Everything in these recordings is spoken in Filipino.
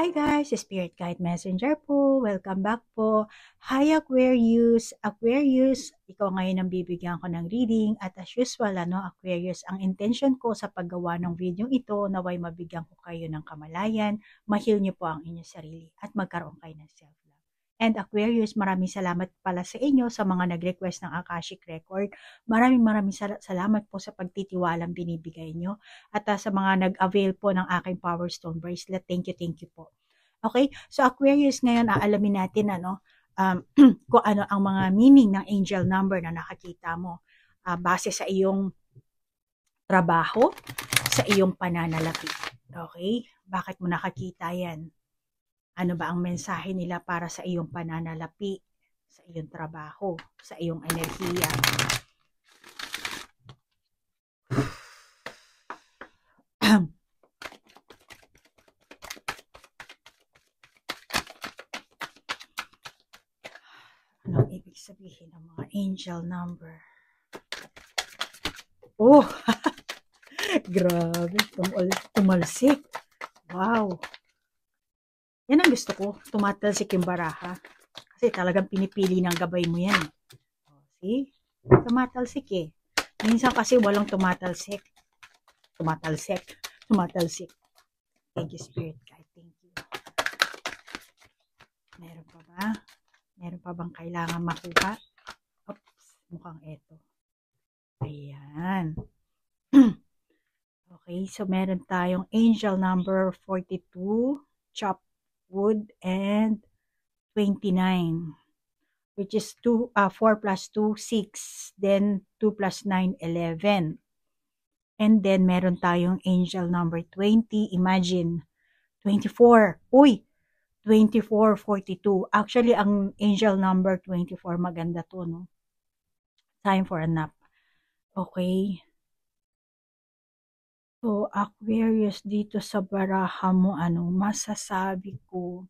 Hi guys, Spirit Guide Messenger po. Welcome back po. Hi Aquarius. Aquarius, ikaw ngayon ang bibigyan ko ng reading at as usual, Aquarius, ang intention ko sa paggawa ng video ito naway mabigyan ko kayo ng kamalayan, ma-heal niyo po ang inyong sarili at magkaroon kayo ng self-love. And Aquarius, maraming salamat pala sa inyo sa mga nag-request ng Akashic Record. Maraming salamat po sa pagtitiwalang binibigay nyo. At sa mga nag-avail po ng aking Power Stone Bracelet, thank you po. Okay, so Aquarius, ngayon aalamin natin kung ano ang mga meaning ng angel number na nakakita mo base sa iyong trabaho, sa iyong pananalapi. Okay, bakit mo nakakita yan? Ano ba ang mensahe nila para sa iyong pananalapi, sa iyong trabaho, sa iyong enerhiya? Anong ibig sabihin ng mga angel number? Oh, grabe, tumalsik. Wow. Yan ang gusto ko, tumatalsik yung baraha. Kasi talagang pinipili ng gabay mo yan. See? Tumatalsik eh. Minsan kasi walang tumatalsik. Tumatalsik. Thank you, Spirit Guide. Thank you. Meron pa ba? Meron pa bang kailangan makuha? Oops, mukhang eto. Ayan. Okay, so meron tayong angel number 42, chop wood, and 29, which is 4 plus 2, 6. Then 2 plus 9, 11. And then meron tayong angel number 20, imagine, 24. Uy! 24, 42. Actually, ang angel number 24, maganda to, no? Time for a nap. Okay. So, Aquarius, dito sa baraha mo, masasabi ko,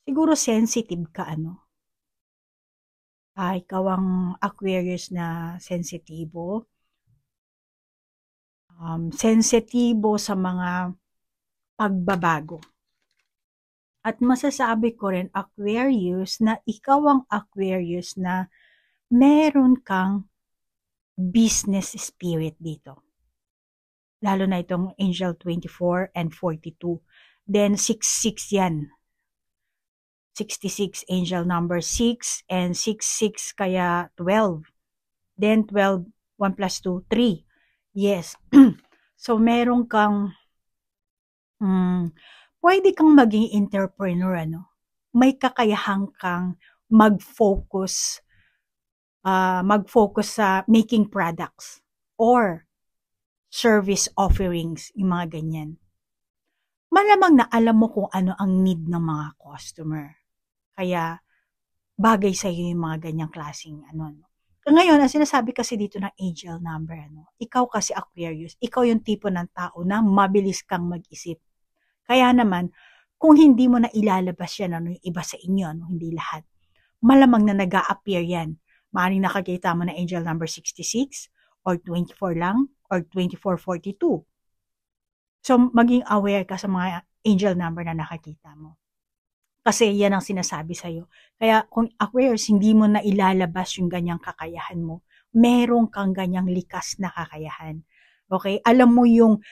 siguro sensitive ka, ikaw ang Aquarius na sensitibo. Sensitibo sa mga pagbabago. At masasabi ko rin, Aquarius, na ikaw ang Aquarius na meron kang business spirit dito. Lalo na itong angel 24 and 42. Then 66 yan. 66, angel number 6, and 66 kaya 12. Then 12, 1 plus 2, 3. Yes. So meron kang pwede kang maging entrepreneur, May kakayahan kang mag-focus sa making products or service offerings, yung mga ganyan. Malamang na alam mo kung ano ang need ng mga customer. Kaya bagay sa iyo yung mga ganyang klaseng Ngayon, ang sinasabi kasi dito ng angel number, ikaw kasi Aquarius, ikaw yung tipo ng tao na mabilis kang mag-isip. Kaya naman, kung hindi mo na ilalabas yan, yung iba sa inyo, hindi lahat, malamang na nag-a-appear yan. Maaaring nakakita mo na angel number 66 or 24 lang or 2442. So, maging aware ka sa mga angel number na nakakita mo. Kasi yan ang sinasabi sa'yo. Kaya kung Aquarius, hindi mo na ilalabas yung ganyang kakayahan mo, meron kang ganyang likas na kakayahan. Okay? Alam mo yung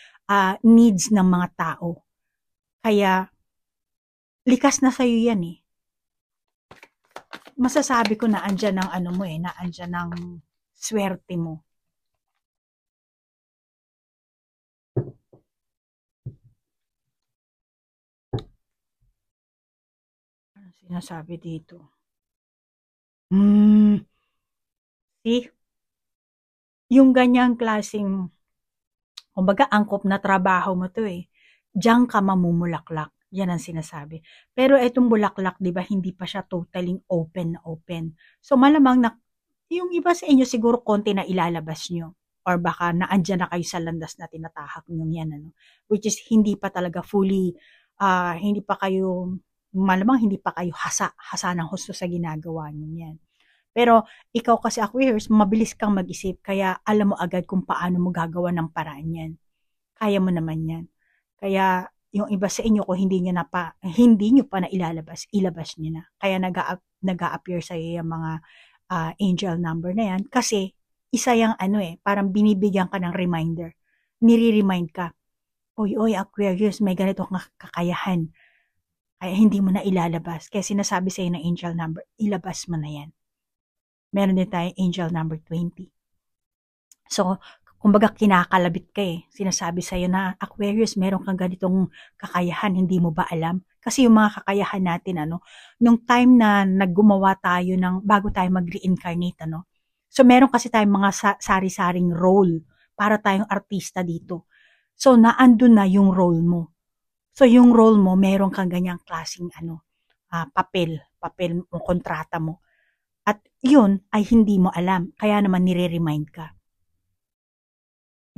needs ng mga tao. Kaya, likas na sa'yo yan eh. Masasabi ko na andyan ng na andyan ng swerte mo. Ano sinasabi dito? See? Yung ganyang klaseng, kumbaga, angkop na trabaho mo to eh. Diyan ka mamumulaklak. Yan ang sinasabi. Pero itong bulaklak, di ba, hindi pa siya totally open. So malamang na, yung iba sa inyo siguro konti na ilalabas nyo. Or baka naandyan na kayo sa landas na tinatahak nyo yan. Which is hindi pa talaga fully, hindi pa kayo hasa ng husto sa ginagawa nyo yan. Pero ikaw kasi Aquarius, mabilis kang mag-isip. Kaya alam mo agad kung paano mo gagawa ng paraan yan. Kaya mo naman yan. Kaya yung iba sa inyo kung hindi nyo pa na ilalabas, ilabas nyo na. Kaya nag-a-appear sa iyo yung mga angel number na yan kasi isa yung parang binibigyan ka ng reminder. Nire-remind ka, oy Aquarius, may ganito kang kakayahan. Kaya hindi mo na ilalabas. Kaya sinasabi sa iyo ng angel number, ilabas mo na yan. Meron din tayong angel number 20. So, kumbaga kinakalabit ka Sinasabi sa'yo na, Aquarius, meron kang ganitong kakayahan, hindi mo ba alam? Kasi yung mga kakayahan natin, nung time na naggumawa tayo bago tayo mag-reincarnate, So, meron kasi tayong mga sari-saring role para tayong artista dito. So, naandun na yung role mo. So, yung role mo, meron kang ganyang klaseng papel mo, kontrata mo. At yun ay hindi mo alam. Kaya naman nire-remind ka.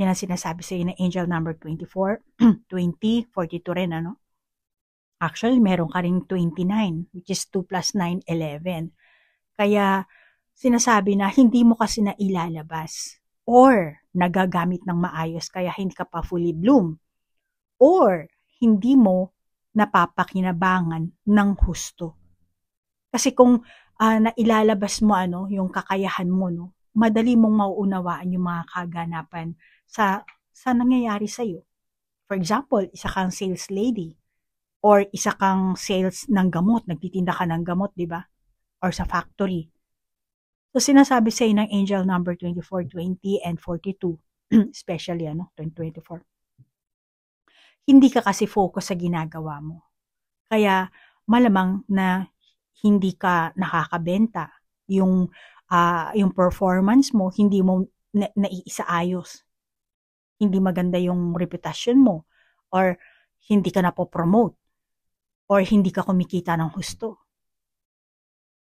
Yan ang sinasabi sa iyo ng angel number 24, 20, 42 rin, Actually, meron ka ring 29, which is 2 plus 9, 11. Kaya, sinasabi na hindi mo kasi na ilalabas or nagagamit ng maayos kaya hindi ka pa fully bloom or hindi mo napapakinabangan ng husto. Kasi kung nailalabas mo yung kakayahan mo, madali mong mauunawaan yung mga kaganapan sa nangyayari sa iyo. For example, isa kang sales lady or isa kang sales ng gamot, nagtitinda ka ng gamot, di ba? Or sa factory. So sinasabi sa iyo ng angel number 24, 20 and 42, especially 2024. Hindi ka kasi focus sa ginagawa mo. Kaya malamang na hindi ka nakakabenta. Yung performance mo, hindi mo naiisaayos. Hindi maganda yung reputasyon mo or hindi ka napopromote or hindi ka kumikita ng husto.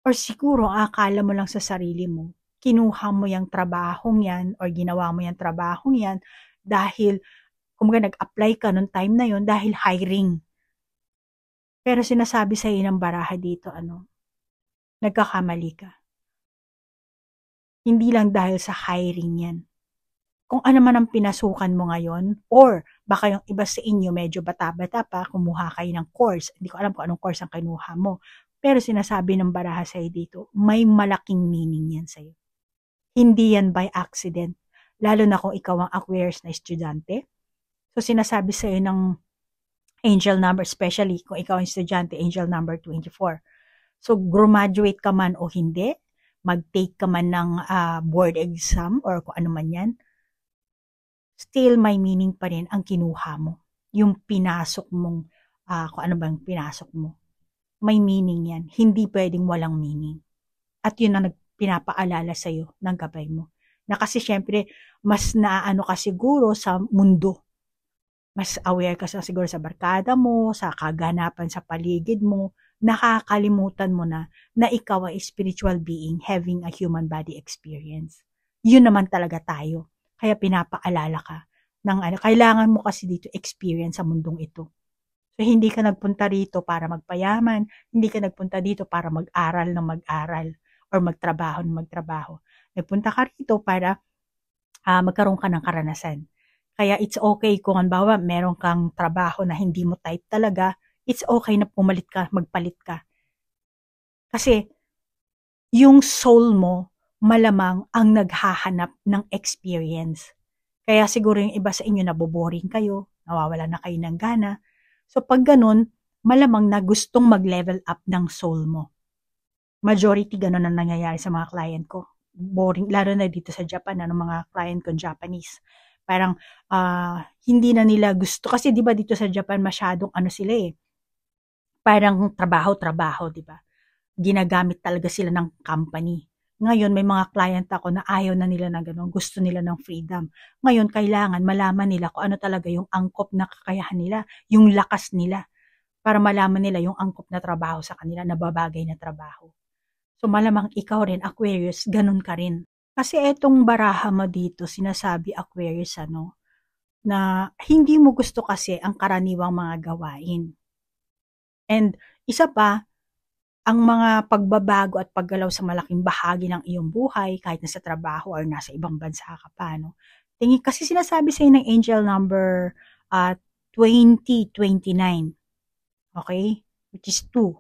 Or siguro akala mo lang sa sarili mo, kinuha mo yung trabahong yan or ginawa mo yung trabahong yan dahil kumbaga nag-apply ka nung time na yon dahil hiring. Pero sinasabi sa iyo ng baraha dito, nagkakamali ka. Hindi lang dahil sa hiring yan. Kung ano man ang pinasukan mo ngayon, or baka yung iba sa inyo medyo bata-bata pa, kumuha kayo ng course. Hindi ko alam kung anong course ang kinuha mo. Pero sinasabi ng baraha sa'yo dito, may malaking meaning yan sa'yo. Hindi yan by accident. Lalo na kung ikaw ang Aquarius na estudyante. So sinasabi sa'yo ng angel number, especially kung ikaw ang estudyante, angel number 24. So graduate ka man o hindi, mag-take ka man ng board exam or kung ano man yan, still may meaning pa rin ang kinuha mo. Yung pinasok mong, kung ano bang pinasok mo. May meaning yan. Hindi pwedeng walang meaning. At yun ang pinapaalala sa'yo ng gabay mo. Na kasi syempre, mas naano ka siguro sa mundo. Mas aware ka siguro sa barkada mo, sa kaganapan sa paligid mo. Nakakalimutan mo na ikaw ay spiritual being having a human body experience. Yun naman talaga tayo. Kaya pinapaalala ka ng kailangan mo kasi dito experience sa mundong ito. So, hindi ka nagpunta rito para magpayaman, hindi ka nagpunta dito para mag-aral or magtrabaho. Nagpunta ka rito para magkaroon ka ng karanasan. Kaya it's okay kung halimbawa meron kang trabaho na hindi mo type talaga, it's okay na magpalit ka. Kasi yung soul mo malamang ang naghahanap ng experience. Kaya siguro yung iba sa inyo naboboring kayo, nawawala na kayo ng gana. So pag ganun, malamang na gustong mag-level up ng soul mo. Majority ganun ang nangyayari sa mga client ko. Boring, lalo na dito sa Japan, mga client ko Japanese. Parang hindi na nila gusto. Kasi di ba dito sa Japan masyadong sila parang trabaho, di ba? Ginagamit talaga sila ng company. Ngayon, may mga client ako na ayaw na nila na gano'n. Gusto nila ng freedom. Ngayon, kailangan malaman nila kung ano talaga yung angkop na kakayahan nila, yung lakas nila, para malaman nila yung angkop na trabaho sa kanila, na babagay na trabaho. So, malamang ikaw rin, Aquarius, ganun ka rin. Kasi etong baraha mo dito, sinasabi Aquarius, na hindi mo gusto kasi ang karaniwang mga gawain. And isa pa, ang mga pagbabago at paggalaw sa malaking bahagi ng iyong buhay, kahit nasa trabaho or nasa ibang bansa ka pa, Tingin kasi sinasabi sa ng angel number 2029. Okay? Which is 2.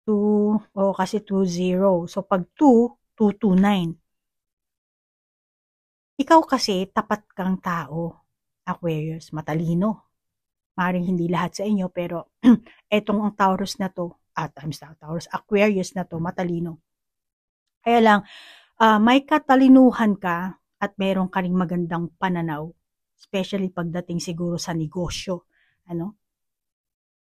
2, kasi 20. So, pag 2, 229. Ikaw kasi, tapat kang tao, Aquarius, matalino. Maaaring hindi lahat sa inyo, pero etong ang Taurus na to, Taurus, Aquarius na to, matalino. Kaya lang, may katalinuhan ka at meron ka ring magandang pananaw, especially pagdating siguro sa negosyo. Ano?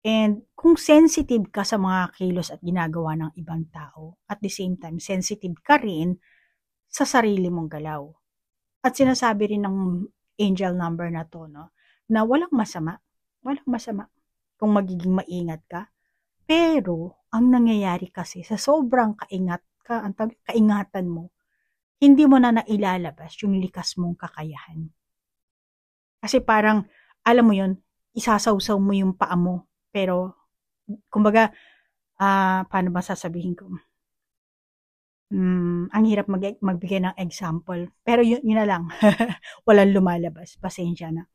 And kung sensitive ka sa mga kilos at ginagawa ng ibang tao, at the same time, sensitive ka rin sa sarili mong galaw. At sinasabi rin ng angel number na to, no, na walang masama kung magiging maingat ka. Pero, ang nangyayari kasi sa sobrang kaingatan mo, hindi mo na nailalabas yung likas mong kakayahan. Kasi parang, alam mo yun, isasawsaw mo yung paa mo. Pero, kumbaga, paano ba sasabihin ko? Ang hirap magbigay ng example. Pero yun na lang. Walang lumalabas. Pasensya na.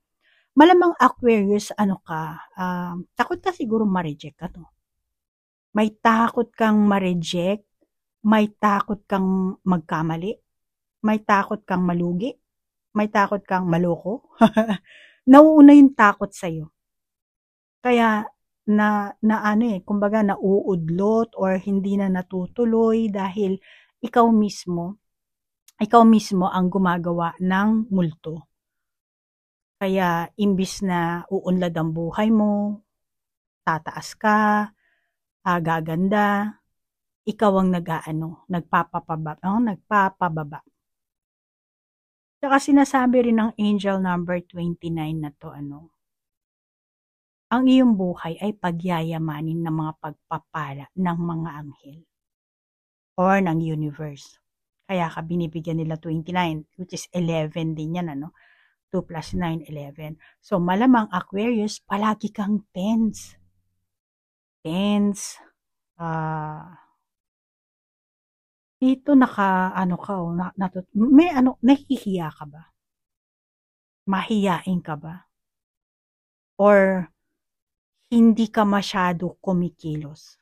Malamang Aquarius, takot ka siguro ma-reject ka to. May takot kang ma-reject, may takot kang magkamali, may takot kang malugi, may takot kang maloko. Nauuna yung takot sa'yo. Kaya, kumbaga nauudlot or hindi na natutuloy dahil ikaw mismo ang gumagawa ng multo. Kaya, imbis na uunlad ang buhay mo, tataas ka, gaganda, ikaw ang nagpapababa. Saka sinasabi rin ng angel number 29 na to, ang iyong buhay ay pagyayamanin ng mga pagpapala ng mga anghel or ng universe. Kaya ka binibigyan nila 29, which is 11 din yan, 2 plus 9, 11. So, malamang Aquarius, palagi kang tense. Dito nahihiya ka ba? Mahiyain ka ba? Or hindi ka masyado kumikilos?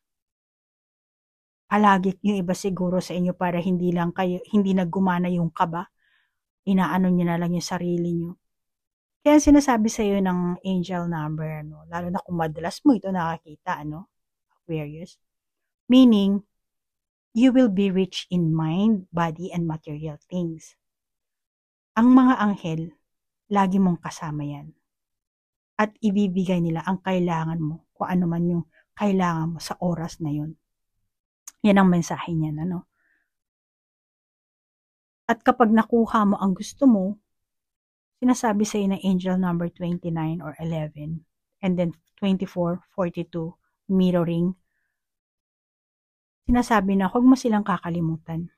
Palagi yung iba siguro sa inyo para hindi nagumana yung kaba. Inaano niyo na lang yung sarili niyo. Kaya sinasabi sa iyo ng angel number, lalo na kung madalas mo ito nakakita, Aquarius. Meaning, you will be rich in mind, body, and material things. Ang mga anghel, lagi mong kasama yan. At ibibigay nila ang kailangan mo, kung ano man yung kailangan mo sa oras na yun. Yan ang mensahe niyan, At kapag nakuha mo ang gusto mo, sinasabi sa iyo ng angel number 29 or 11, and then 24, 42, mirroring, sinasabi na huwag mo silang kakalimutan.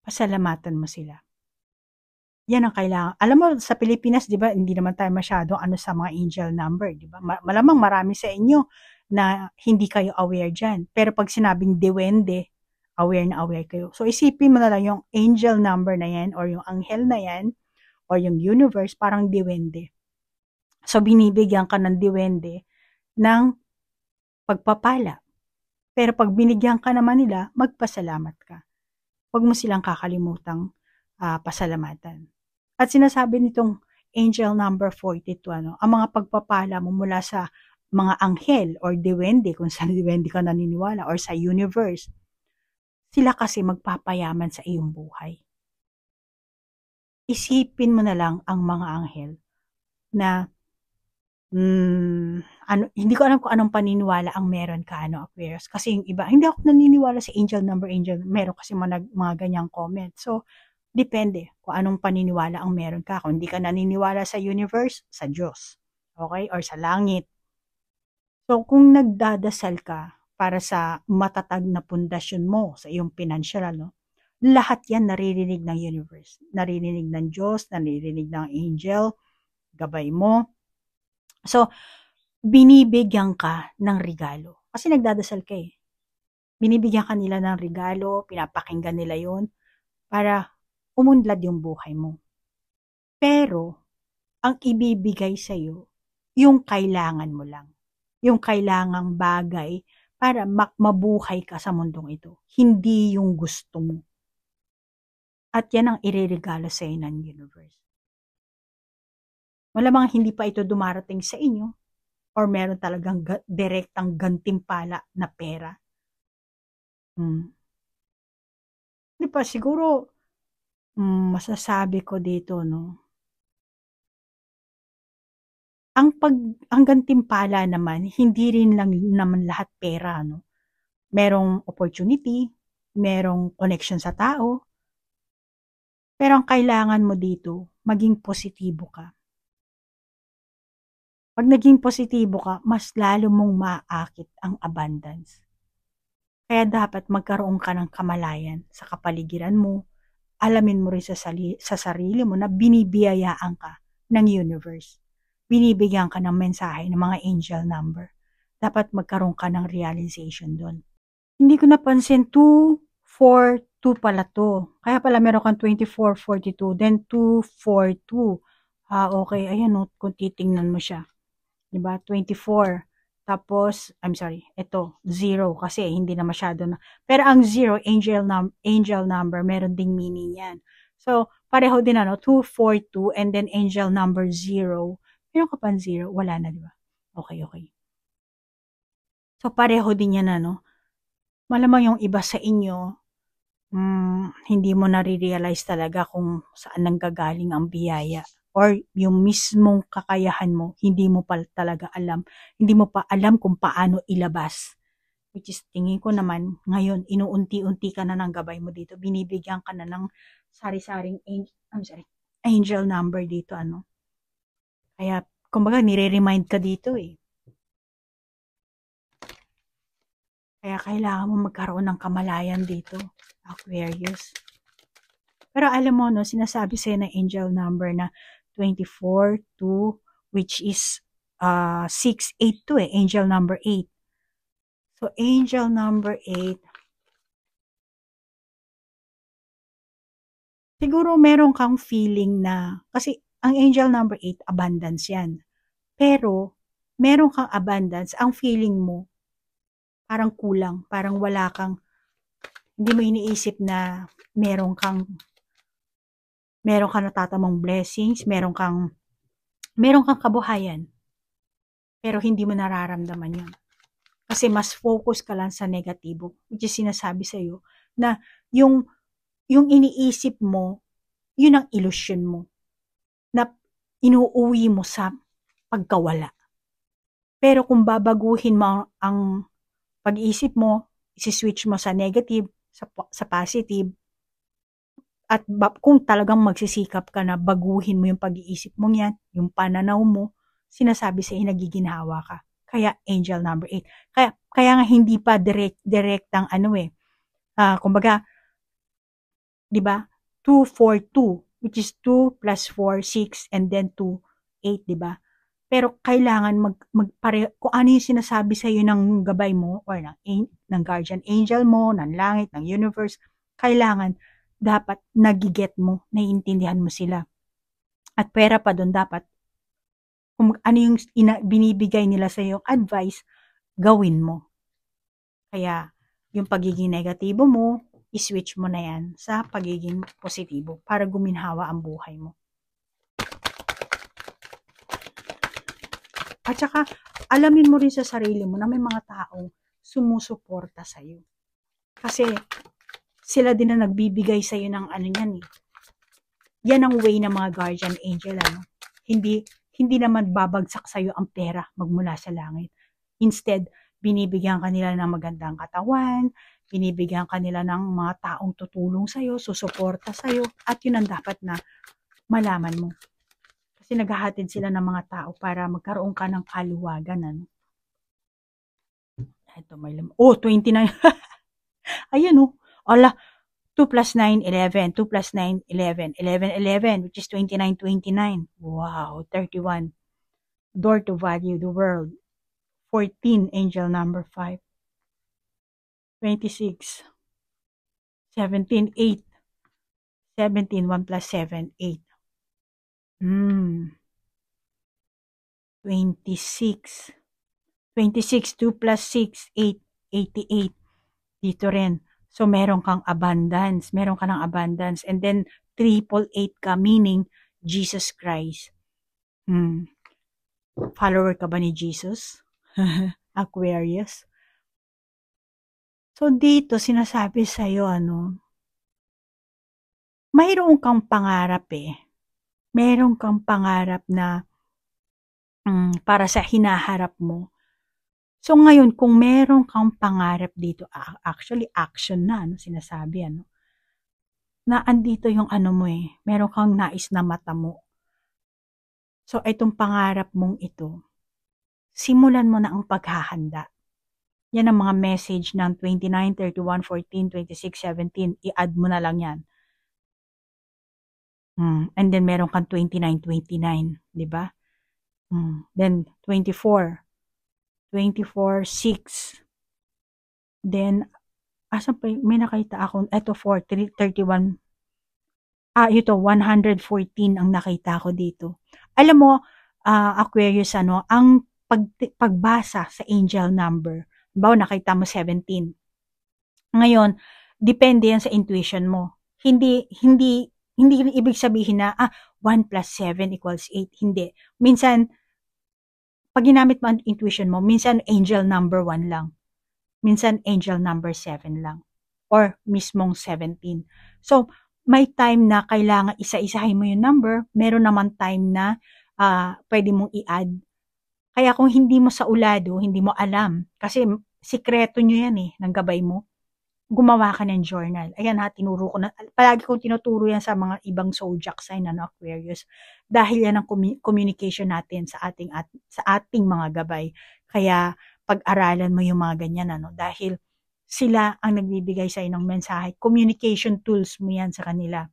Pasalamatan mo sila. Yan ang kailangan. Alam mo, sa Pilipinas, di ba, hindi naman tayo masyadong sa mga angel number, di ba? Malamang marami sa inyo na hindi kayo aware dyan. Pero pag sinabing dewende, aware na aware kayo. So, isipin mo na lang yung angel number na yan or yung anghel na yan or yung universe, parang dewende. So, binibigyan ka ng dewende ng pagpapala. Pero pag binigyan ka naman nila, magpasalamat ka. Huwag mo silang kakalimutang pasalamatan. At sinasabi nitong angel number 42, ang mga pagpapala mo mula sa mga anghel or dewende, kung sa dewende ka naniniwala, or sa universe, sila kasi magpapayaman sa iyong buhay. Isipin mo na lang ang mga anghel na hindi ko alam kung anong paniniwala ang meron ka, Aquarius. Kasi yung iba, hindi ako naniniwala sa angel number, meron kasi mga ganyang comment. So, depende kung anong paniniwala ang meron ka. Kung hindi ka naniniwala sa universe, sa Diyos. Okay? Or sa langit. So, kung nagdadasal ka para sa matatag na pundasyon mo sa iyong financial, lahat yan naririnig ng universe. Naririnig ng Diyos, naririnig ng angel, gabay mo. So, binibigyan ka ng regalo. Kasi nagdadasal ka eh. Binibigyan ka nila ng regalo, pinapakinggan nila yon para umunlad yung buhay mo. Pero, ang ibibigay sa'yo, yung kailangan mo lang. Yung kailangang bagay para mabuhay ka sa mundong ito. Hindi yung gusto mo. At yan ang ireregalo sa iyo ng universe. Malamang hindi pa ito dumarating sa inyo or meron talagang direktang gantimpala na pera. Di ba, siguro, masasabi ko dito, no? Ang gantimpala naman, hindi rin lang naman lahat pera, no? Merong opportunity, merong connection sa tao, pero ang kailangan mo dito, maging positibo ka. Pag naging positibo ka, mas lalo mong maaakit ang abundance. Kaya dapat magkaroon ka ng kamalayan sa kapaligiran mo. Alamin mo rin sa sarili mo na binibiyayaan ka ng universe. Binibigyan ka ng mensahe ng mga angel number. Dapat magkaroon ka ng realization doon. Hindi ko napansin, 242 pala to. Kaya pala meron kang 2442, then 242. Okay, ayan o, kung titingnan mo siya. Diba? 24. Tapos, I'm sorry, ito, 0 kasi hindi na masyado na. Pero ang 0, angel number, meron ding meaning yan. So, pareho din 242 and then angel number 0. Meron ka pa 0? Wala na, di ba? Okay. So, pareho din yan, Malamang yung iba sa inyo, hindi mo nare-realize talaga kung saan nanggagaling ang biyaya. Or yung mismong kakayahan mo, hindi mo pa talaga alam. Hindi mo pa alam kung paano ilabas. Which is, tingin ko naman, ngayon, inuunti-unti ka na ng gabay mo dito. Binibigyan ka na ng sari-saring angel number dito, Kaya, kumbaga, nire-remind ka dito, Kaya kailangan mo magkaroon ng kamalayan dito, Aquarius. Pero alam mo, sinasabi sa'yo ng angel number na 24, 2, which is 682 angel number 8. So, angel number 8, siguro meron kang feeling na, kasi ang angel number 8, abundance yan. Pero, meron kang abundance, ang feeling mo, parang kulang, parang wala kang, hindi mo iniisip na meron kang natatamang blessings, meron kang kabuhayan, pero hindi mo nararamdaman yun. Kasi mas focus ka lang sa negatibo, which is sinasabi sa'yo na yung iniisip mo, yun ang illusion mo, na inuuwi mo sa pagkawala. Pero kung babaguhin mo ang pag-iisip mo, isi-switch mo sa negative, sa positive, at kung talagang magsisikap ka na baguhin mo yung pag-iisip mo yan, yung pananaw mo, sinasabi sa'yo nagiginhawa ka. Kaya angel number 8. Kaya nga hindi pa direktang kumbaga, 'di ba? 242, which is 2 plus 4, 6, and then 2, 8, 'di ba? Pero kailangan kung ano yung sinasabi sa iyo ng gabay mo or ng guardian angel mo, ng langit, ng universe, kailangan dapat nagiget mo, naiintindihan mo sila. At pera pa doon, dapat kung ano yung binibigay nila sa iyo advice, gawin mo. Kaya yung pagiging negatibo mo, i-switch mo na yan sa pagiging positibo para guminhawa ang buhay mo. At saka, alamin mo rin sa sarili mo na may mga taong sumusuporta sa iyo. Kasi sila din na nagbibigay sa iyo ng yan Yan ang way ng mga guardian angel, Hindi naman babagsak sa iyo ang pera magmula sa langit. Instead, binibigyan kanila ng magandang katawan, binibigyan kanila ng mga taong tutulong sa iyo, susuporta sa iyo, at yun ang dapat na malaman mo. Kasi naghahatid sila ng mga tao para magkaroon ka ng kaluwagan. Ito, may 29. Ayan, ala, 2 plus 9, 11. 2 plus 9, 11. 11, 11, which is 29, 29. Wow, 31. Door to value the world. 14, angel number 5. 26. 17, 8. 17, 1 plus 7, 8. 26. 26, 2 plus 6, 8, 88. Dito rin. So, meron kang abundance. Meron ka ng abundance. And then, 888 ka, meaning Jesus Christ. Follower ka ba ni Jesus? Aquarius. So, dito, sinasabi sa'yo, mayroon kang pangarap Meron kang pangarap na para sa hinaharap mo. So, ngayon, kung meron kang pangarap dito, actually, action na, sinasabi, na andito yung mo meron kang nais na mata mo. So, itong pangarap mong ito, simulan mo na ang paghahanda. Yan ang mga message ng 29, 31, 14, 26, 17. I-add mo na lang yan. And then, meron kang 29, 29. Diba? Then, 24, 6. Then, asan pa, may nakita ako, eto 4, 31. Ito, 114 ang nakita ko dito. Alam mo, Aquarius, ang pagbasa sa angel number, nakita mo 17. Ngayon, depende yan sa intuition mo. Hindi ibig sabihin na, 1 plus 7 equals 8. Hindi. Minsan, pag ginamit mo ang intuition mo, minsan angel number 1 lang. Minsan angel number 7 lang. Or mismong 17. So, may time na kailangan isa-isahin mo yung number. Meron naman time na pwede mong i-add. Kaya kung hindi mo sa ulado, hindi mo alam. Kasi sikreto nyo yan ng gabay mo. Gumawa ka ng journal. Ayan tinuro ko na. Palagi kong tinuturo yan sa mga ibang zodiac sign, Aquarius. Dahil yan ang communication natin sa ating mga gabay. Kaya pag-aralan mo yung mga ganyan, dahil sila ang nagbibigay sa ng mensahe. Communication tools mo yan sa kanila.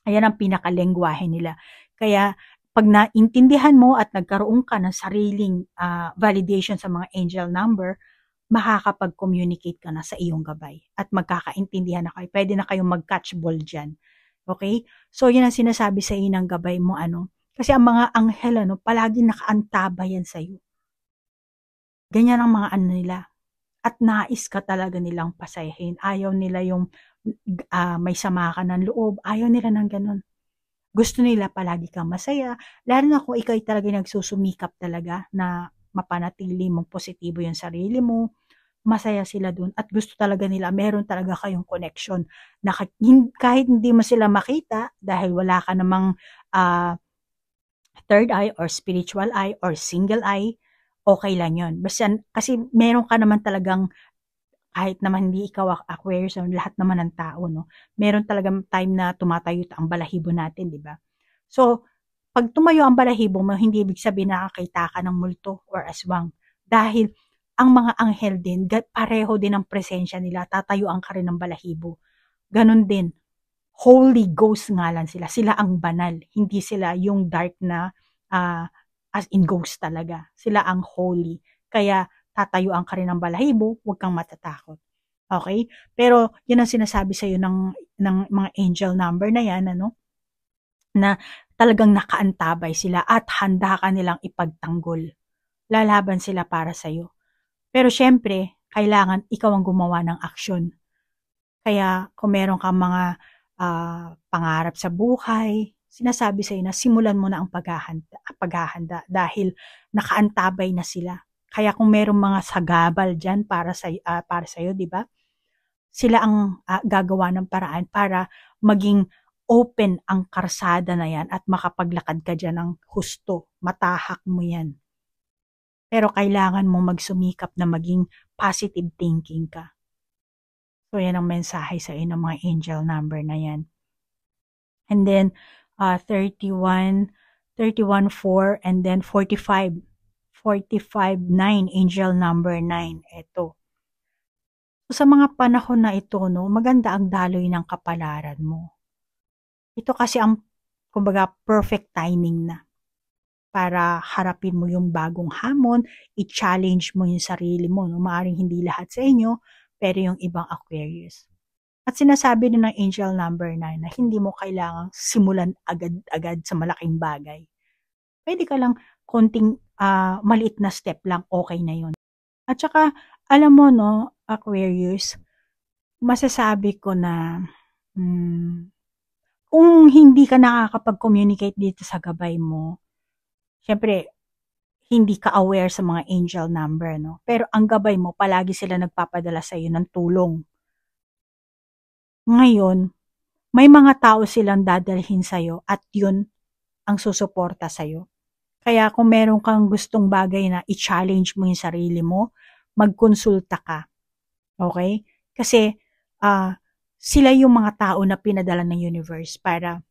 Ayan ang pinakalengguwahe nila. Kaya pag naintindihan mo at nagkaroon ka ng sariling validation sa mga angel number, makakapag-communicate ka na sa iyong gabay at magkakaintindihan na kayo. Pwede na kayong mag-catch ball dyan. Okay? So, yun ang sinasabi sa iyo ng gabay mo, Kasi ang mga anghel, palagi nakaantaba yan sa iyo. Ganyan ang mga nila. At nais ka talaga nilang pasayahin. Ayaw nila yung may sama ka ng loob. Ayaw nila ng ganun. Gusto nila palagi kang masaya. Lalo na kung ikaw talaga nagsusumikap talaga na mapanatili mong positibo yung sarili mo. Masaya sila dun at gusto talaga nila, meron talaga kayong connection na kahit hindi mo sila makita dahil wala ka namang third eye or spiritual eye or single eye, okay lang yun. Basta kasi meron ka naman talagang, kahit naman hindi ikaw Aquarius, lahat naman ng tao, meron talagang time na tumatayo ang balahibo natin, di ba? So, pag tumayo ang balahibo mo, hindi ibig sabihin nakakita ka ng multo or aswang. Dahil ang mga anghel din, pareho din ang presensya nila, tatayuan ka rin ng balahibo. Ganon din. Holy Ghost nga lang sila. Sila ang banal. Hindi sila yung dark na as in ghost talaga. Sila ang holy. Kaya tatayuan ka rin ng balahibo, huwag kang matatakot. Okay? Pero yun ang sinasabi sa iyo ng mga angel number na yan, na talagang nakaantabay sila at handa ka nilang ipagtanggol. Lalaban sila para sa iyo. Pero syempre, kailangan ikaw ang gumawa ng aksyon. Kaya kung meron kang mga pangarap sa buhay, sinasabi sa iyo na simulan mo na ang paghahanda dahil nakaantabay na sila. Kaya kung merong mga sagabal dyan para sa iyo, di ba? Sila ang gagawa ng paraan para maging open ang karsada na yan at makapaglakad ka dyan ng husto. Matahak mo yan. Pero kailangan mo magsumikap na maging positive thinking ka. So, yan ang mensahe sa iyo ng mga angel number na yan. And then, 31, 4, and then 45, 9, angel number 9. Ito. So, sa mga panahon na ito, maganda ang daloy ng kapalaran mo. Ito kasi ang, kumbaga, perfect timing na para harapin mo yung bagong hamon, i-challenge mo yung sarili mo. Maaring hindi lahat sa inyo, pero yung ibang Aquarius. At sinasabi din ng angel number 9 na hindi mo kailangang simulan agad-agad sa malaking bagay. Pwede ka lang konting maliit na step lang, okay na yun. At saka, alam mo, no, Aquarius, masasabi ko na, kung hindi ka nakakapag-communicate dito sa gabay mo, syempre, hindi ka aware sa mga angel number, no? Pero ang gabay mo, palagi sila nagpapadala sa iyo ng tulong. Ngayon, may mga tao silang dadalhin sa iyo at yun ang susuporta sa iyo. Kaya kung meron kang gustong bagay na i-challenge mo yung sarili mo, magkonsulta ka. Okay? Kasi sila yung mga tao na pinadala ng universe para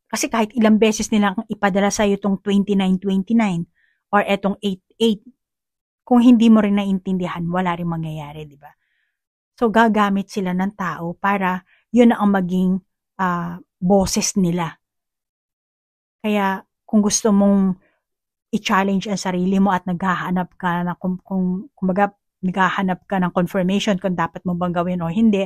kasi kahit ilang beses nilang ipadala sa iyo itong 2929 or etong 88, kung hindi mo rin naintindihan, wala rin mangyayari, di ba? So, gagamit sila ng tao para yun ang maging boses nila. Kaya, kung gusto mong i-challenge ang sarili mo at naghahanap ka na kumbaga naghahanap ka ng confirmation kung dapat mo bang gawin o hindi,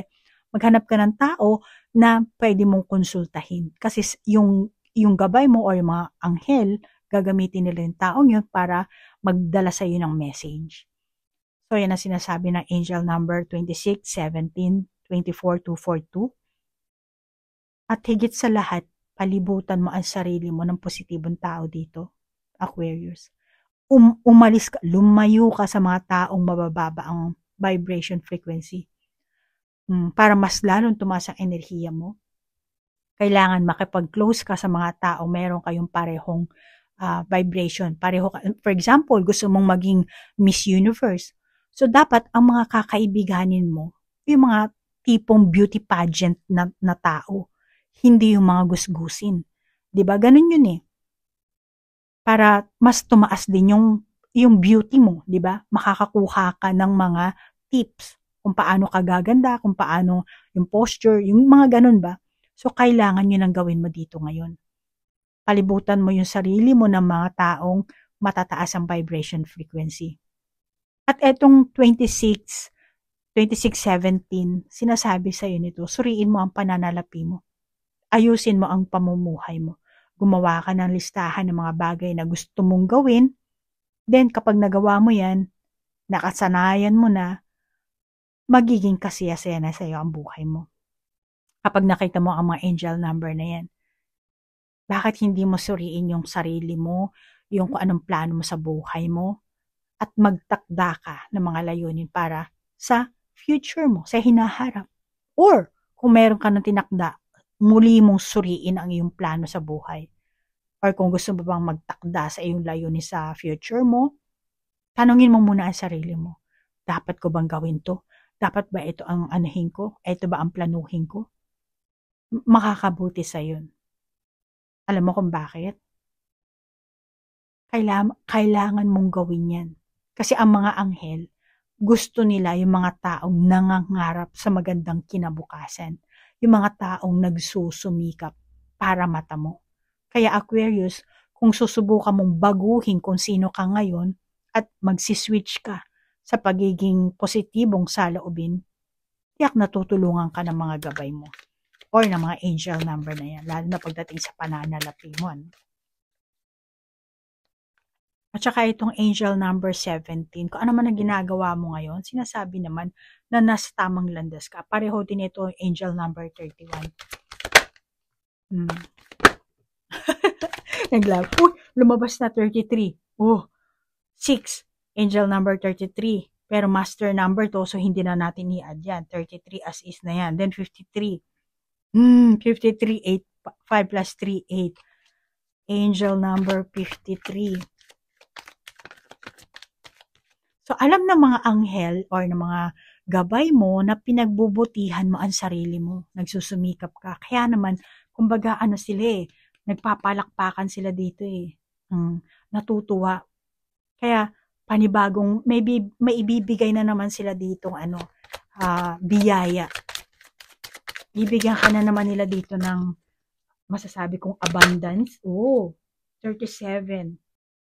maghanap ka ng tao na pwede mong konsultahin. Kasi yung gabay mo o yung mga anghel, gagamitin nila yung taong yun para magdala sa iyo ng message. So, yan ang sinasabi ng angel number 26, 17, 24, 242. At higit sa lahat, palibutan mo ang sarili mo ng positibong tao dito, Aquarius. Umalis ka, lumayo ka sa mga taong mabababa ang vibration frequency. Para mas lalong tumaas ang enerhiya mo. Kailangan makipag-close ka sa mga tao, meron kayong parehong vibration. For example, gusto mong maging Miss Universe. So, dapat ang mga kakaibiganin mo, yung mga tipong beauty pageant na tao. Hindi yung mga gusgusin. Diba? Ganun yun eh. Para mas tumaas din yung beauty mo. Diba? Makakakuha ka ng mga tips kung paano ka gaganda, kung paano yung posture, yung mga ganun ba? So, kailangan yun ang gawin mo dito ngayon. Palibutan mo yung sarili mo ng mga taong matataas ang vibration frequency. At etong 26:17, sinasabi sa'yo nito, suriin mo ang pananalapi mo. Ayusin mo ang pamumuhay mo. Gumawa ka ng listahan ng mga bagay na gusto mong gawin. Then, kapag nagawa mo yan, nakasanayan mo na, magiging kasiyasaya na sa'yo ang buhay mo. Kapag nakita mo ang mga angel number na yan, bakit hindi mo suriin yung sarili mo, yung kung anong plano mo sa buhay mo, at magtakda ka ng mga layunin para sa future mo, sa hinaharap. Or, kung meron ka ng tinakda, muli mong suriin ang iyong plano sa buhay. Or kung gusto mo bang magtakda sa iyong layunin sa future mo, tanungin mo muna ang sarili mo. Dapat ko bang gawin to? Dapat ba ito ang anuhin ko? Ito ba ang planuhin ko? Makakabuti sa yun. Alam mo kung bakit? Kailangan mong gawin yan. Kasi ang mga anghel, gusto nila yung mga taong nangangarap sa magandang kinabukasan. Yung mga taong nagsusumikap para mata mo. Kaya Aquarius, kung susubukan mong baguhin kung sino ka ngayon at magsiswitch ka sa pagiging positibong saloobin, tiyak natutulungan ka ng mga gabay mo or ng mga angel number na yan, lalo na pagdating sa pananalapi mo. At saka itong angel number 17, kung ano man ang ginagawa mo ngayon, sinasabi naman na nasa tamang landas ka. Pareho din ito angel number 31. Naglab. Lumabas na 33. 6. Angel number 33. Pero master number to, so hindi na natin i-add yan. 33 as is na yan. Then 53. 53, 8. 5 plus 3, 8. Angel number 53. So, alam ng mga anghel or ng mga gabay mo na pinagbubutihan mo ang sarili mo. Nagsusumikap ka. Kaya naman, kumbaga ano sila eh, nagpapalakpakan sila dito eh. Natutuwa. Kaya, panibagong, may ibibigay na naman sila ditong biyaya. Bibigyan ka na naman nila dito ng masasabi kong abundance. 37.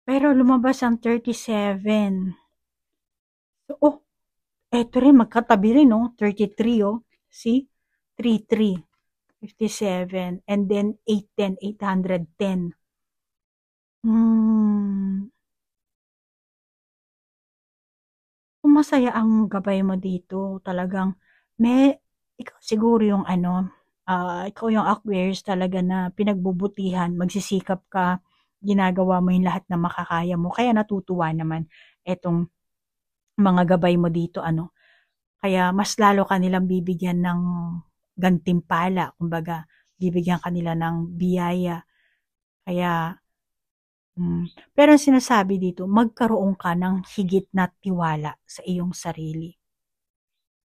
Pero lumabas ang 37. So, eto rin, magkatabi rin, 33, See? 33, 57, and then 810, 810. Hmm, kung masaya ang gabay mo dito, talagang ikaw siguro yung ano, ikaw yung Aquarius talaga na pinagbubutihan, magsisikap ka, ginagawa mo yung lahat na makakaya mo. Kaya natutuwa naman etong mga gabay mo dito ano. Kaya mas lalo ka nilang bibigyan ng gantimpala, kumbaga bibigyan ka nila ng biyaya. Kaya pero ang sinasabi dito, magkaroon ka ng higit na tiwala sa iyong sarili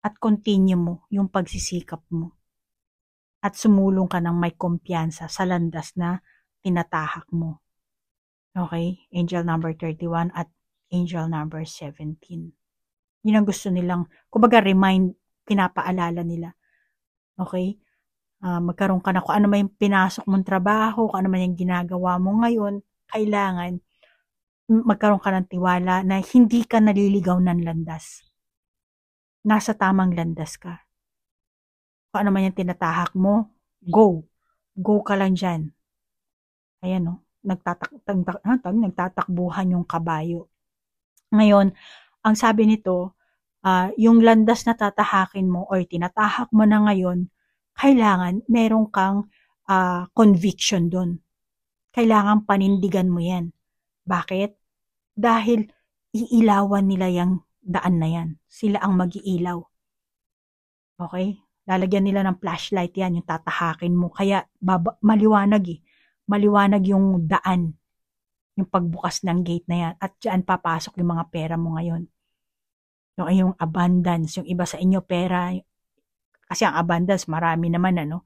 at continue mo yung pagsisikap mo at sumulong ka ng may kumpiyansa sa landas na tinatahak mo. Okay? Angel number 31 at angel number 17. Yun ang gusto nilang, kumbaga pinapaalala nila. Okay? Magkaroon ka na kung ano man yung pinasok mong trabaho, kung ano man yung ginagawa mo ngayon, kailangan magkaroon ka ng tiwala na hindi ka naliligaw ng landas. Nasa tamang landas ka. Kung ano man yung tinatahak mo, go. Go ka lang dyan. Ayan no, nagtatakbuhan yung kabayo. Ngayon, ang sabi nito, yung landas na tatahakin mo or tinatahak mo na ngayon, kailangan meron kang conviction doon. Kailangan panindigan mo yan. Bakit? Dahil iilawan nila yung daan na yan. Sila ang mag-iilaw. Okay? Lalagyan nila ng flashlight yan, yung tatahakin mo. Kaya maliwanag eh. Maliwanag yung daan, yung pagbukas ng gate na yan. At dyan papasok yung mga pera mo ngayon. Yung abundance, yung iba sa inyo pera. Kasi ang abundance, marami naman ano.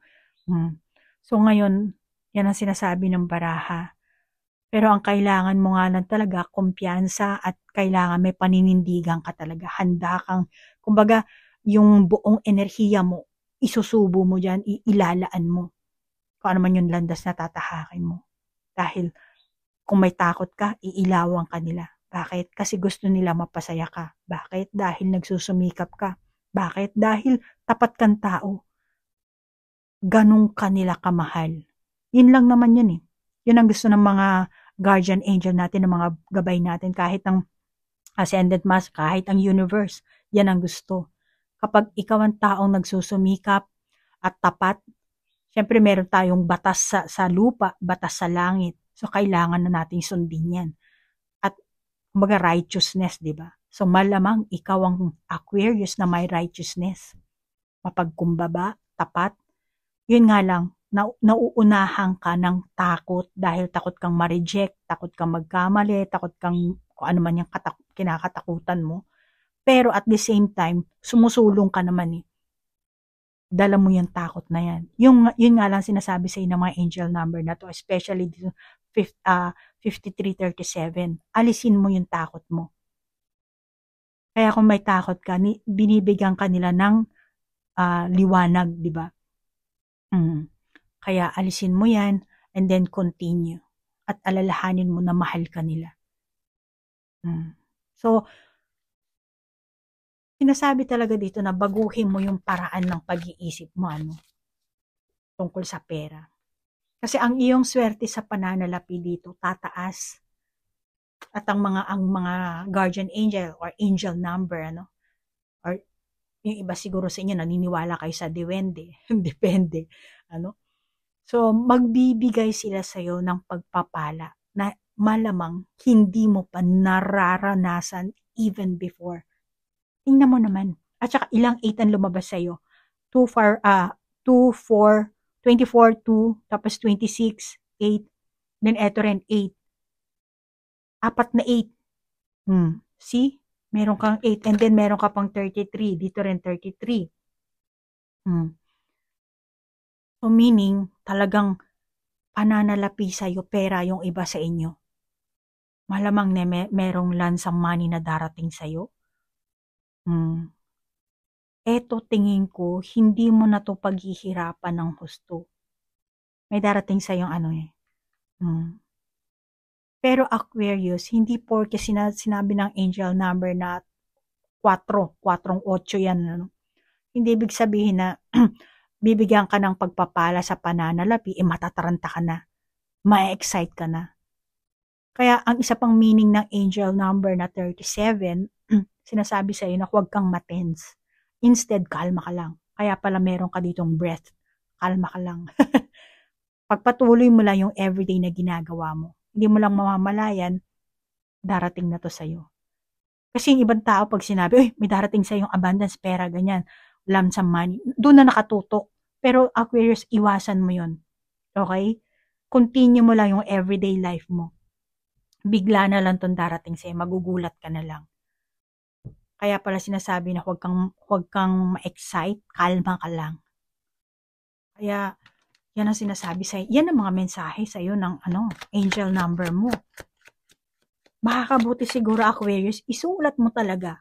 So ngayon, yan ang sinasabi ng baraha. Pero ang kailangan mo nga lang talaga, kumpiyansa at kailangan may paninindigan ka talaga. Handa kang, kumbaga, yung buong enerhiya mo, isusubo mo dyan, ilalaan mo. Kung ano man yung landas na tatahakin mo. Dahil kung may takot ka, iilawan ka nila. Bakit? Kasi gusto nila mapasaya ka. Bakit? Dahil nagsusumikap ka. Bakit? Dahil tapat kang tao. Ganong kanila kamahal. Yun lang naman yun eh. Yun ang gusto ng mga guardian angel natin, ng mga gabay natin, kahit ang ascended master, kahit ang universe, yan ang gusto. Kapag ikaw ang taong nagsusumikap at tapat, syempre meron tayong batas sa lupa, batas sa langit. So kailangan na nating sundin yan. At kumbaga righteousness, di ba? So malamang ikaw ang Aquarius na may righteousness. Mapagkumbaba, tapat. Yun nga lang, nauunahan ka ng takot dahil takot kang ma-reject, takot kang magkamali, takot kang kung ano man yung kinakatakutan mo. Pero at the same time, sumusulong ka naman eh. Dala mo yung takot na yan. Yun nga lang sinasabi sa ng mga angel number na to, especially dito 5337. Alisin mo yung takot mo. Kaya kung may takot ka, binibigyan ka nila ng liwanag, di ba? Kaya alisin mo yan and then continue. At alalahanin mo na mahal ka nila. So, sinasabi talaga dito na baguhin mo yung paraan ng pag-iisip mo tungkol sa pera. Kasi ang iyong swerte sa pananalapi dito tataas. At ang mga guardian angel or angel number or yung iba siguro sa inyo naniniwala kayo sa duwende, depende So magbibigay sila sa iyo ng pagpapala na malamang hindi mo pa nararanasan even before. Tingnan mo naman. At saka ilang 8 ang lumabas sa iyo? 2, 4, 24, 2, tapos 26, 8. Then eto rin 8. 4 na 8. See? Meron kang 8 and then meron ka pang 33. Dito rin 33. So meaning, talagang pananalapi sa'yo pera yung iba sa inyo. Malamang na merong lansang money na darating sa'yo. Eto tingin ko, hindi mo na to paghihirapan ng husto. May darating sa'yo Pero Aquarius, hindi porke sinabi ng angel number na 4, 8 yan. Hindi ibig sabihin na bibigyan ka ng pagpapala sa pananalapi, matataranta ka na. Ma-excite ka na. Kaya ang isa pang meaning ng angel number na 37, sinasabi sa iyo na huwag kang matense. Instead, kalma ka lang. Kaya pala meron ka ditong breath. Kalma ka lang. Pagpatuloy mo lang yung everyday na ginagawa mo. Hindi mo lang mamamalayan, darating na to sa'yo. Kasi yung ibang tao pag sinabi, uy, may darating sa yung abundance, pera, ganyan, lump sum money, doon na nakatutok. Pero Aquarius, iwasan mo yon. Okay? Continue mo lang yung everyday life mo. Bigla na lang tong darating sa'yo, magugulat ka na lang. Kaya pala sinasabi na huwag kang ma-excite, kalma ka lang. Kaya, yan ang sinasabi sa'yo. Yan ang mga mensahe sa'yo ng angel number mo. Makakabuti siguro, Aquarius, isulat mo talaga.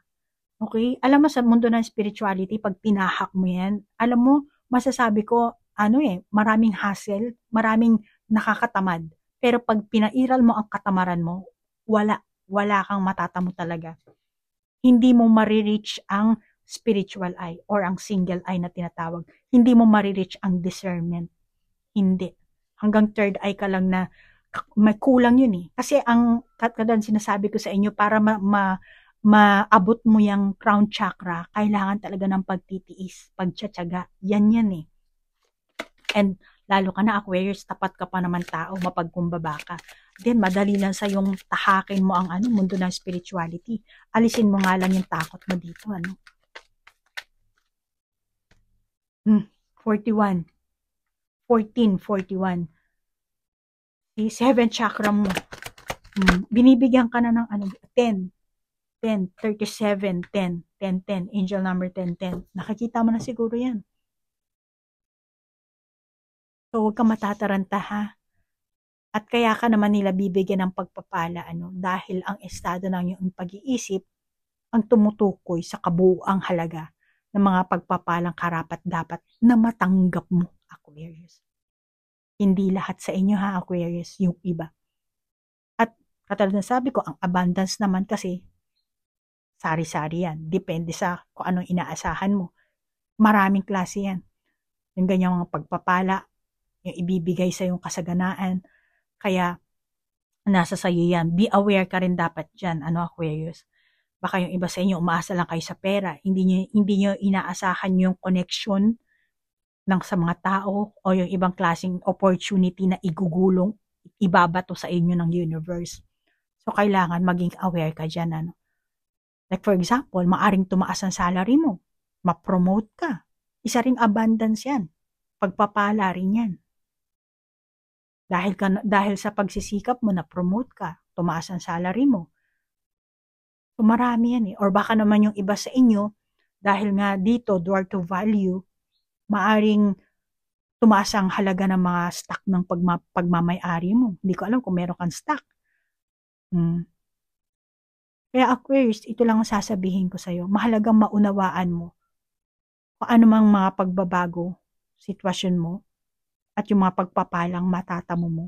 Okay? Alam mo sa mundo ng spirituality, pag tinahak mo yan, alam mo, masasabi ko, maraming hassle, maraming nakakatamad. Pero pag pinairal mo ang katamaran mo, wala kang matatamo talaga. Hindi mo marireach ang spiritual eye or ang single eye na tinatawag. Hindi mo marireach ang discernment. Hindi. Hanggang third eye ka lang na may kulang yun eh. Kasi ang katadan sinasabi ko sa inyo, para maabot mo yung crown chakra, kailangan talaga ng pagtitiis, pagtsatsaga. Yan eh. And lalo ka na Aquarius, tapat ka pa naman tao, mapagkumbaba ka. Then madali lang sa yung tahakin mo ang mundo ng spirituality. Alisin mo nga lang yung takot mo dito, 41. 1441. Si 7 chakra mo. Binibigyan ka na ng 10. 10, 37, 10, 10, 10. Angel number 10, 10. Nakikita mo na siguro yan. So, huwag ka matataranta ha. At kaya ka naman nila bibigyan ng pagpapala dahil ang estado ng iyong pag-iisip ang tumutukoy sa kabuuang halaga ng mga pagpapalang karapat-dapat na matanggap mo, Aquarius. Hindi lahat sa inyo ha, Aquarius, yung iba. At katulad na sabi ko, ang abundance naman kasi, sari-sari yan. Depende sa kung anong inaasahan mo. Maraming klase yan. Yung ganyang mga pagpapala, yung ibibigay sa yung kasaganaan. Kaya, nasa sayo yan. Be aware ka rin dapat dyan, Aquarius. Baka yung iba sa inyo, umaasa lang kayo sa pera. Hindi nyo inaasahan yung connection sa mga tao o yung ibang klaseng opportunity na igugulong, ibabato sa inyo ng universe. So, kailangan maging aware ka dyan, Like for example, maaring tumaas ang salary mo. Ma-promote ka. Isa ring abundance yan. Pagpapala rin yan. Dahil sa pagsisikap mo na promote ka, tumaas ang salary mo. So marami yan eh. Or baka naman yung iba sa inyo, dahil nga dito, dwell to value, maaring tumaas ang halaga ng mga stock ng pagmamay-ari mo. Hindi ko alam kung meron kang stock. Kaya Aquarius, ito lang ang sasabihin ko sa'yo. Mahalagang maunawaan mo kung ano mang mga pagbabago, sitwasyon mo, at yung mga pagpapalang matatamo mo.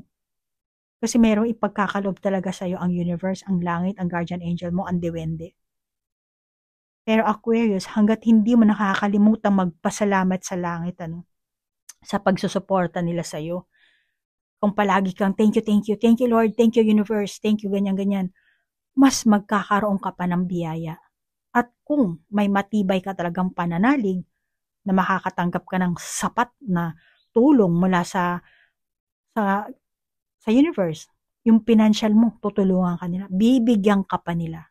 Kasi merong ipagkakalob talaga sa'yo ang universe, ang langit, ang guardian angel mo, ang diwende. Pero Aquarius, hanggat hindi mo nakakalimutang magpasalamat sa langit, sa pagsusuporta nila sa'yo. Kung palagi kang thank you Lord, thank you universe, thank you ganyan, mas magkakaroon ka pa ng biyaya. At kung may matibay ka talagang pananalig na makakatanggap ka ng sapat na tulong mula sa universe, yung financial mo, tutulungan ka nila, bibigyan ka pa nila.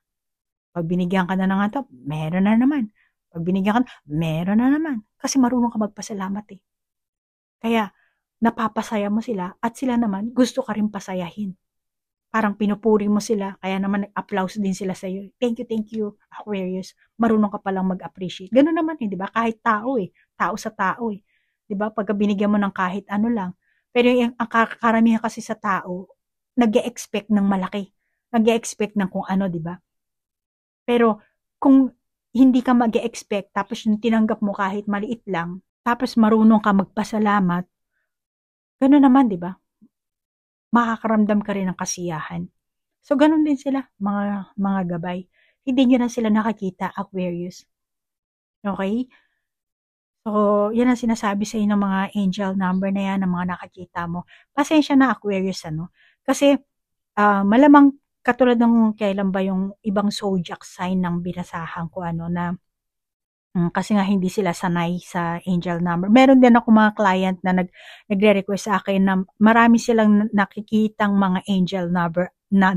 Pag binigyan ka na ng ito, meron na naman. Pag binigyan ka na, meron na naman. Kasi marunong ka magpasalamat eh. Kaya, napapasaya mo sila at sila naman gusto ka rin pasayahin. Parang pinupuri mo sila, kaya naman nag-applause din sila sa iyo. Thank you, Aquarius. Marunong ka palang mag-appreciate. Ganun naman eh, di ba? Kahit tao eh. Tao sa tao eh. Di ba? Pagka binigyan mo ng kahit ano lang. Pero ang karamihan kasi sa tao, nag-e-expect ng malaki. Nag-e-expect ng kung ano, di ba? Pero kung hindi ka mag-e-expect, tapos yung tinanggap mo kahit maliit lang, tapos marunong ka magpasalamat, gano'n naman, di ba? Makakaramdam ka rin ng kasiyahan. So, ganun din sila, mga gabay. Hindi nyo na sila nakakita, Aquarius. Okay? So, yan ang sinasabi sa inyo ng mga angel number na yan, ng mga nakakita mo. Pasensya na, Aquarius, Kasi, malamang katulad ng kailan ba yung ibang zodiac sign ng binasahan ko na kasi nga hindi sila sanay sa angel number. Meron din ako mga client na nagre-request sa akin na marami silang nakikitang mga angel number na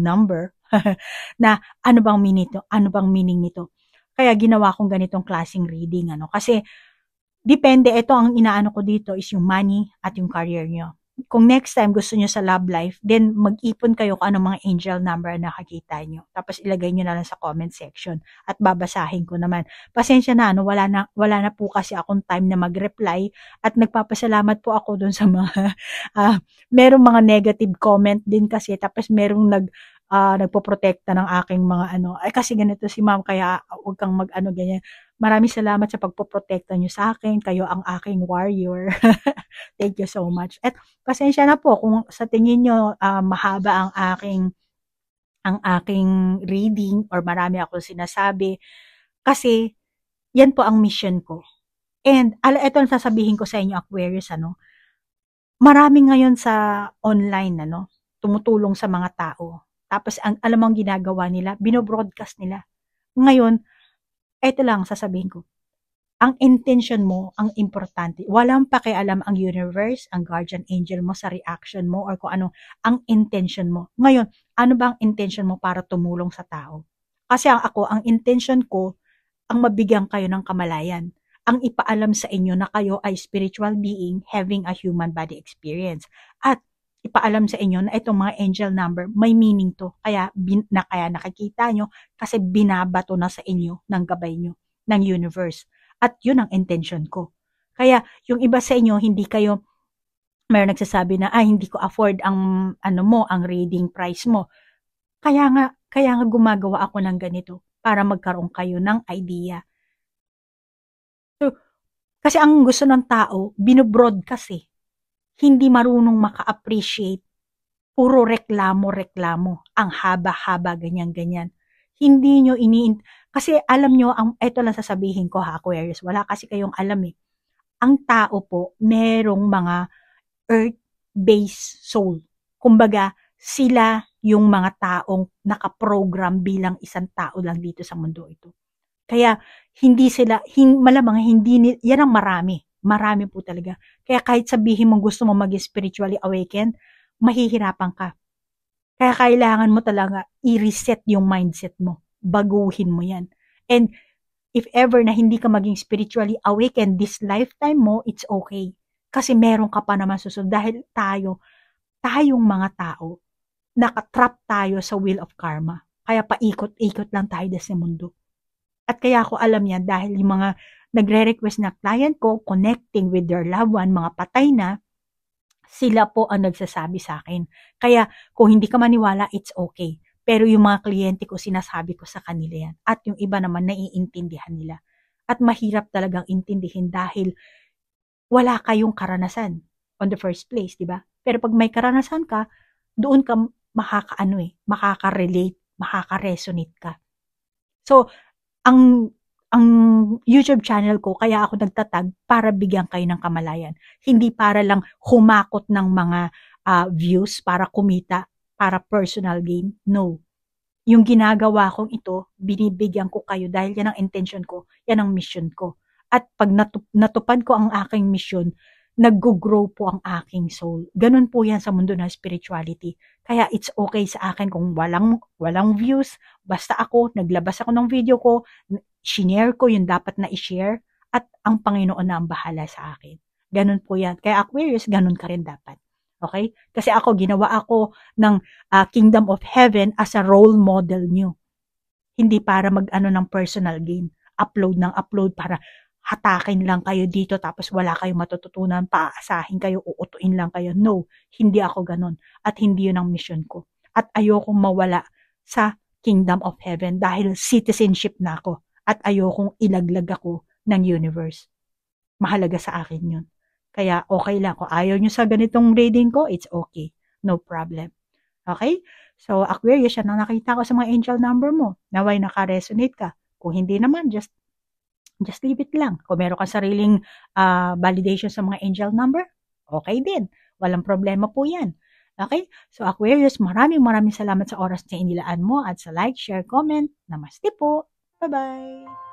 ano bang meaning nito? Ano bang meaning nito? Kaya ginawa kong ganitong klaseng reading kasi depende, ito ang inaano ko dito is yung money at yung career nyo. Kung next time gusto nyo sa love life, then mag-ipon kayo kung anong mga angel number na nakakita nyo. Tapos ilagay nyo na lang sa comment section at babasahin ko naman. Pasensya na, wala na po kasi akong time na mag-reply at nagpapasalamat po ako dun sa mga, merong mga negative comment din kasi tapos merong nagpoprotekta ng aking mga ay kasi ganito si ma'am kaya huwag kang ganyan. Maraming salamat sa pagpoprotekta nyo sa akin. Kayo ang aking warrior. Thank you so much. At pasensya na po kung sa tingin nyo mahaba ang aking reading or marami akong sinasabi. Kasi yan po ang mission ko. And ito ang sasabihin ko sa inyo, Aquarius, marami ngayon sa online, tumutulong sa mga tao. Tapos alam mo ang ginagawa nila, binobroadcast nila. Ngayon, ito lang sasabihin ko. Ang intention mo, ang importante. Walang pakialam ang universe, ang guardian angel mo sa reaction mo or kung ano ang intention mo. Ngayon, ano ba ang intention mo para tumulong sa tao? Kasi ang intention ko, ang mabigyan kayo ng kamalayan. Ang ipaalam sa inyo na kayo ay spiritual being having a human body experience. At ipaalam sa inyo na itong mga angel number may meaning to. Kaya nakikita nyo kasi binabato na sa inyo ng gabay nyo ng universe. At yun ang intention ko. Kaya yung iba sa inyo, mayroon nagsasabi na hindi ko afford ang ang reading price mo. Kaya nga gumagawa ako ng ganito para magkaroon kayo ng idea. So, kasi ang gusto ng tao, binobroadcast hindi marunong maka-appreciate. Puro reklamo. Ang haba-haba, ganyan. Hindi nyo kasi alam nyo, ito lang sasabihin ko Aquarius, wala kasi kayong alam Ang tao po, merong mga earth-based soul. Kumbaga, sila yung mga taong nakaprogram bilang isang tao lang dito sa mundo ito. Kaya, malamang yan ang marami. Marami po talaga. Kaya kahit sabihin mong gusto mo maging spiritually awakened, mahihirapan ka. Kaya kailangan mo talaga i-reset yung mindset mo. Baguhin mo yan. And if ever na hindi ka maging spiritually awakened this lifetime mo, it's okay. Kasi meron ka pa naman susunod. Dahil tayong mga tao, nakatrap tayo sa wheel of karma. Kaya paikot-ikot lang tayo sa mundo. At kaya ako alam yan dahil yung mga nagre-request na client ko connecting with their loved one, mga patay na, sila po ang nagsasabi sa akin. Kaya kung hindi ka maniwala, it's okay. Pero yung mga kliyente ko, sinasabi ko sa kanila yan. At yung iba naman, naiintindihan nila. At mahirap talagang intindihin dahil wala kayong karanasan on the first place, di ba? Pero pag may karanasan ka, doon ka makaka-relate, makaka-resonate ka. So, ang YouTube channel ko, kaya ako nagtatag para bigyan kayo ng kamalayan. Hindi para lang humakot ng mga views para kumita, para personal gain. No. Yung ginagawa kong ito, binibigyan ko kayo dahil yan ang intention ko, yan ang mission ko. At pag natupad ko ang aking mission, nag-grow po ang aking soul. Ganun po yan sa mundo ng spirituality. Kaya it's okay sa akin kung walang views. Basta naglabas ako ng video ko, shinare ko yung dapat na i-share, at ang Panginoon na ang bahala sa akin. Ganun po yan. Kaya Aquarius, ganun ka rin dapat. Okay? Kasi ginawa ako ng Kingdom of Heaven as a role model nyo. Hindi para ng personal gain. Upload para hatakin lang kayo dito tapos wala kayong matututunan, paasahin kayo, uutuin lang kayo. No, hindi ako ganun. At hindi yun ang mission ko. At ayokong mawala sa Kingdom of Heaven dahil citizenship na ako. At ayokong ilaglag ako ng universe. Mahalaga sa akin yun. Kaya okay lang. Kung ayaw nyo sa ganitong reading ko, it's okay. No problem. Okay? So, Aquarius, yan ang nakita ko sa mga angel number mo. Naway naka-resonate ka. Kung hindi naman, just leave it lang. Kung meron kang sariling validation sa mga angel number, okay din. Walang problema po yan. Okay? So Aquarius, maraming salamat sa oras na inilaan mo at sa like, share, comment. Namaste po. Bye-bye!